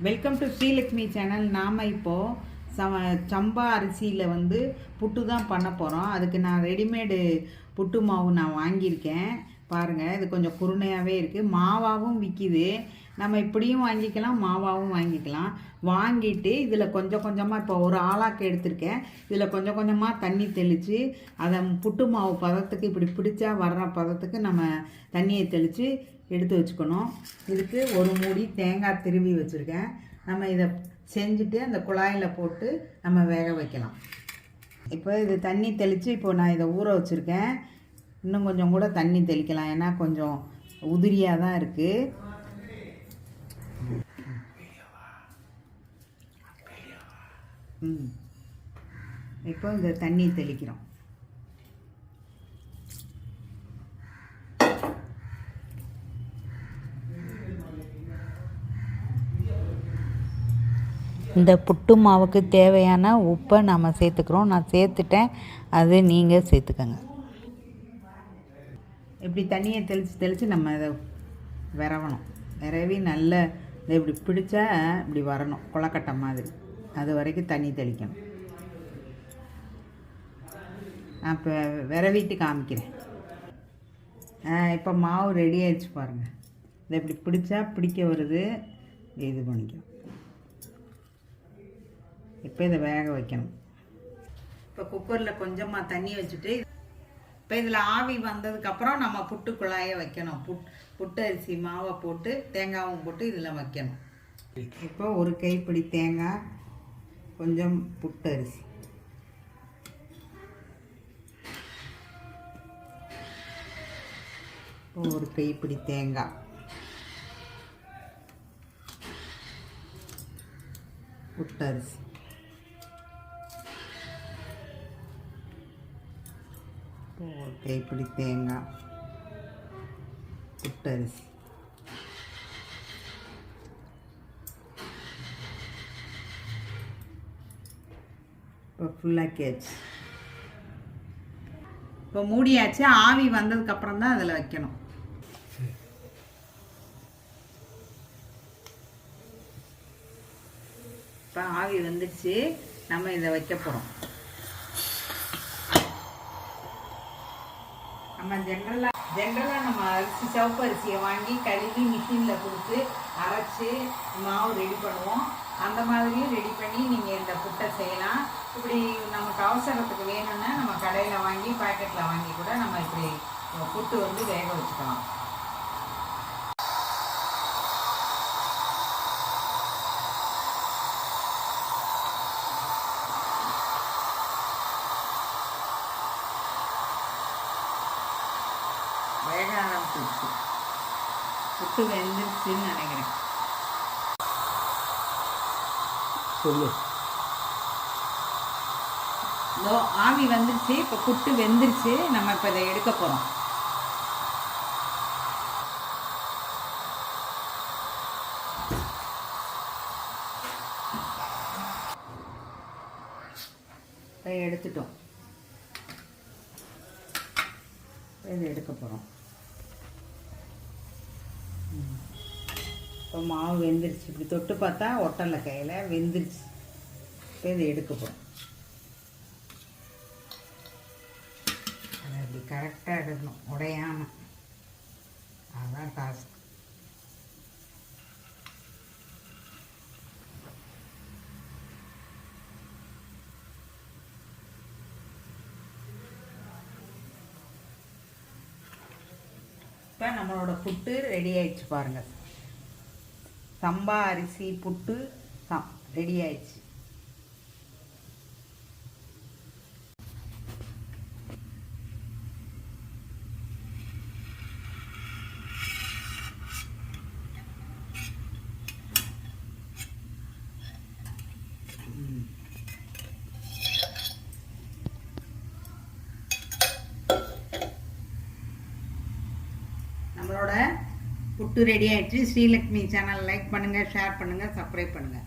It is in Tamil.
Welcome to Srilakshmi channel. நாம் இப்போது சம்பா அரிசியில் புட்டு தான் பண்ண போகிறோம். அதுக்கு நான் ரெடிமேடு புட்டு மாவு நான் வாங்கியிருக்கேன். பாருங்கள், இது கொஞ்சம் குருணையாகவே இருக்குது. மாவாகவும் விற்கிது. நம்ம இப்படியும் வாங்கிக்கலாம், மாவாகவும் வாங்கிக்கலாம். வாங்கிட்டு இதில் கொஞ்சம் கொஞ்சமாக இப்போ ஒரு ஆளாக்கு எடுத்திருக்கேன். இதில் கொஞ்சம் கொஞ்சமாக தண்ணி தெளித்து அதை புட்டு மாவு பதத்துக்கு இப்படி பிடிச்சா வர்ற பதத்துக்கு நம்ம தண்ணியை தெளித்து எடுத்து வச்சுக்கணும். இதுக்கு ஒரு மூடி தேங்காய் திருவி வச்சுருக்கேன். நம்ம இதை செஞ்சுட்டு அந்த குழாயில் போட்டு நம்ம வேக வைக்கலாம். இப்போ இது தண்ணி தெளித்து இப்போ நான் இதை ஊற வச்சுருக்கேன். இன்னும் கொஞ்சம் கூட தண்ணி தெளிக்கலாம், ஏன்னா கொஞ்சம் உதிரியாக தான் இருக்குது. இப்போ இந்த தண்ணி தெளிக்கிறோம். இந்த புட்டு மாவுக்கு தேவையான உப்பை நம்ம சேர்த்துக்கிறோம். நான் சேர்த்துட்டேன், அது நீங்கள் சேர்த்துக்கங்க. இப்படி தண்ணியை தெளித்து நம்ம இதை விரவணும். விரவி நல்ல இதை இப்படி பிடிச்சா இப்படி வரணும், கொலக்கட்டை மாதிரி. அது வரைக்கும் தண்ணி தெளிக்கணும். நான் இப்போ விரவிட்டு காமிக்கிறேன். இப்போ மாவு ரெடி ஆகிடுச்சு பாருங்கள். இதை இப்படி பிடிச்சா பிடிக்க வருது, இது பண்ணிக்கணும். இப்போ இதை வேக வைக்கணும். இப்போ குக்கரில் கொஞ்சமாக தண்ணி வச்சுட்டு இப்போ இதில் ஆவி வந்ததுக்கப்புறம் நம்ம புட்டு குழாயை வைக்கணும். புட்டு அரிசி மாவை போட்டு தேங்காவும் போட்டு இதில் வைக்கணும். இப்போ ஒரு கைப்பிடி தேங்காய், கொஞ்சம் புட்டு அரிசி, ஒரு கைப்பிடி தேங்காய், புட்டரிசி, ஒரு கைப்பிடி தேங்காய், புட்டரிசி, இப்போ ஃபுல்லாக்கியாச்சு. இப்போ மூடியாச்சு. ஆவி வந்ததுக்கப்புறம் தான் அதில் வைக்கணும். இப்போ ஆவி வந்துடுச்சு, நம்ம இதை வைக்க போகிறோம். நம்ம ஜென்ரலாக நம்ம அரிசி, சிவப்பு அரிசியை வாங்கி கழுவி மிஷினில் கொடுத்து அரைச்சி மாவு ரெடி பண்ணுவோம். அந்த மாதிரியும் ரெடி பண்ணி நீங்கள் இந்த புட்டை செய்யலாம். இப்படி நமக்கு அவசரத்துக்கு வேணும்னா நம்ம கடையில் வாங்கி பாக்கெட்டில் வாங்கி கூட நம்ம இப்படி புட்டு வேக வச்சுக்கலாம். வேக ஆரம்பிச்சிருச்சு. புட்டு வெந்துருச்சுன்னு நினைக்கிறேன். சொல்லு. இதோ ஆவி வந்துருச்சு. இப்போ புட்டு வெந்துருச்சு. நம்ம இப்போ இதை எடுக்க போகிறோம். இப்போ எடுத்துட்டோம். இதை எடுக்க போகிறோம். இப்போ மாவு வெந்துருச்சு. இப்படி தொட்டு பார்த்தா ஒட்டலை, கையில் வெந்துருச்சு. இப்போ இதை எடுக்க போகிறோம். அதை அப்படி கரெக்டாக எடுக்கணும், உடையாமல். அதுதான் டாஸ்க். இப்போ நம்மளோட புட்டு ரெடி ஆயிடுச்சு பாருங்கள். சம்பா அரிசி புட்டு ரெடி ஆயிடுச்சு. நம்மளோட புட்டு ரெடி ஆயிடுச்சு. ஸ்ரீலக்ஷ்மி சேனல் லைக் பண்ணுங்கள், ஷேர் பண்ணுங்கள், சப்ஸ்கிரைப் பண்ணுங்கள்.